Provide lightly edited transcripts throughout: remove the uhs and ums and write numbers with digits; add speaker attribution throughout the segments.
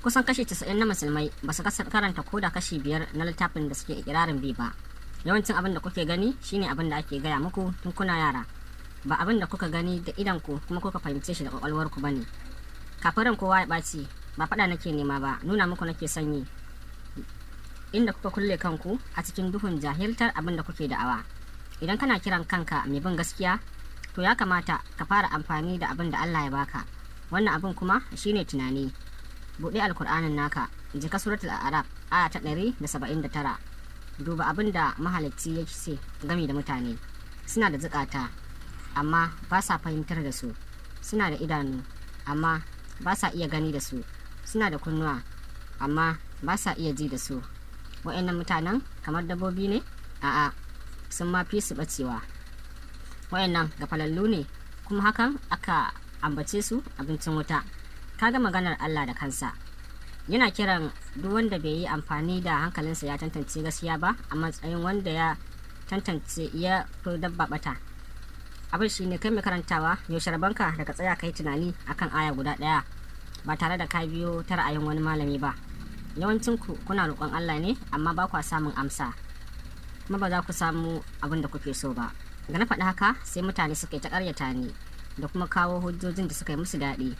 Speaker 1: Kusan kashi 90 na musulmai ba su karanta ko da kashi 5 na littafin da suke ikirarin bi ba. Yawancin abin da kuke gani shine abin da ake gaya muku tun kuna yara, ba abin da kuka gani da idanku kuma kuka fahimce shi da kwakwalwarku bane. Kafin ran kowa ya ɓaci, ba faɗa nake nema ba, nuna muku nake sanyi, inda kuka kulle kanku a cikin duhun jahiltar abin da kuke da'awa. Idan kana kiran kanka mai bin gaskiya, to ya kamata ka fara amfani da abin da Allah ya baka. Wannan abin kuma shine tunani. Buɗe alkur'anin naka, jika suratul a'raf aya ta 179. Duba abin da mahalicci ya ce game da mutane. Suna da zukata amma ba sa fahimtar da su, suna da idanu amma ba sa iya gani da su, suna da kunnuwa amma ba sa iya ji da su. Wa'annan mutanen kamar dabbobi ne? A'a, sun ma fi su bacewa. Wa'annan gafalallu ne, kuma hakan aka ambace su abincin wuta. Kaga maganar Allah da kansa yana kiran duk wanda bai yi amfani da hankalinsa ya tantance gaskiya ba a matsayin wanda ya tantance ya fi dabba bata. Abin shi ne kai mai karantawa, yaushe rabanka daga tsaya kai tunani akan aya guda ɗaya ba tare da ka biyo ta ra'ayin wani malami ba. Yawancin ku kuna roƙon Allah ne amma ba kwa samun amsa, kuma ba za ku samu abin da kuke so ba. Da na faɗi haka sai mutane suka yi ta ƙaryata ni da kuma kawo hujjojin da suka yi musu daɗi.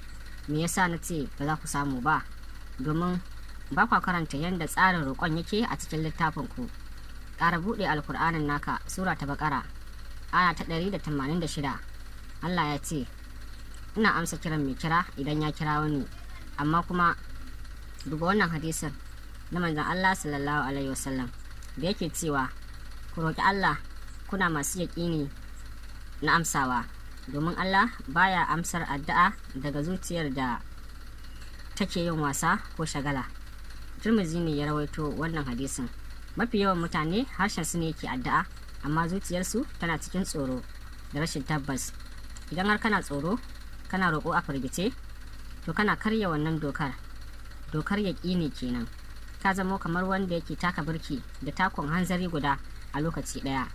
Speaker 1: Me yasa na ce ba za ku samu ba? Domin ba kwa karanta yadda tsarin roƙon yake a cikin littafin ku. Ƙara buɗe alkur'anin naka, sura ta Baƙara aya ta 186. Allah ya ce, ina amsa kiran mai kira idan ya kira wani. Amma kuma duba wannan hadisin na manzon Allah sallallahu alaihi wasallam da yake cewa ku roƙi Allah kuna masu yaƙini na amsawa, domin Allah baya amsar addu'a daga zuciyar da take yin wasa ko shagala. Tirmidhi ne ya rawaito wannan hadisin. Mafi yawan mutane harshen su ne yake addu'a amma zuciyarsu tana cikin tsoro da rashin tabbas. Idan har kana tsoro, kana roƙo a firgice, to kana karya wannan dokar yaƙini kenan. Ka zamo kamar wanda yake taka birki da takon hanzari guda a lokaci ɗaya.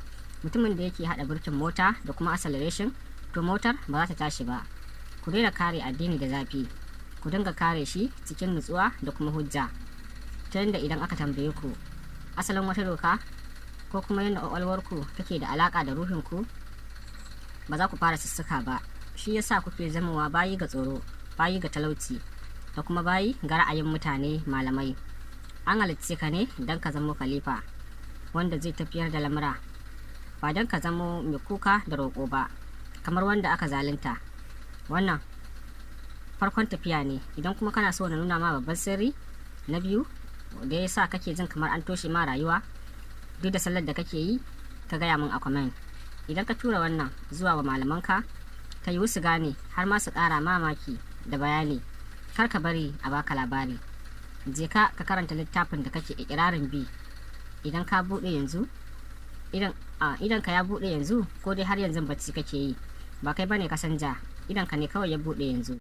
Speaker 1: Mutumin da yake haɗa birkin mota da kuma acceleration, to motar ba za ta tashi ba. Ku daina kare addini da zafi, ku dinga kare shi cikin nutsuwa da kuma hujja, ta yadda idan aka tambaye ku asalin wata doka ko kuma yadda ƙwaƙwalwarku take da alaƙa da ruhinku, ba za ku fara sussuka ba. Shi yasa kuke zamowa bayi ga tsoro, bayi ga talauci, da kuma bayi ga ra'ayin mutane malamai. An halicce ka ne don ka zamo khalifa wanda zai tafiyar da lamura, ba don ka zamo mai kuka da roƙo ba kamar wanda aka zalunta. Wannan farkon tafiya ne. Idan kuma kana so na nuna ma babban sirri na biyu da ya sa kake jin kamar an toshe ma rayuwa duk da sallar da kake yi, ka gaya min a comment. Idan ka tura wannan zuwa wa malamanka, ta yi su gane har ma su ƙara mamaki da bayani. Kar ka bari a baka labari. Je ka karanta littafin da kake ikirarin bi. Idan ka buɗe yanzu, idan ka ya buɗe yanzu, ko dai har yanzu bacci kake yi, ba kai bane ka sanja, idan ka ne kawai ya buɗe yanzu.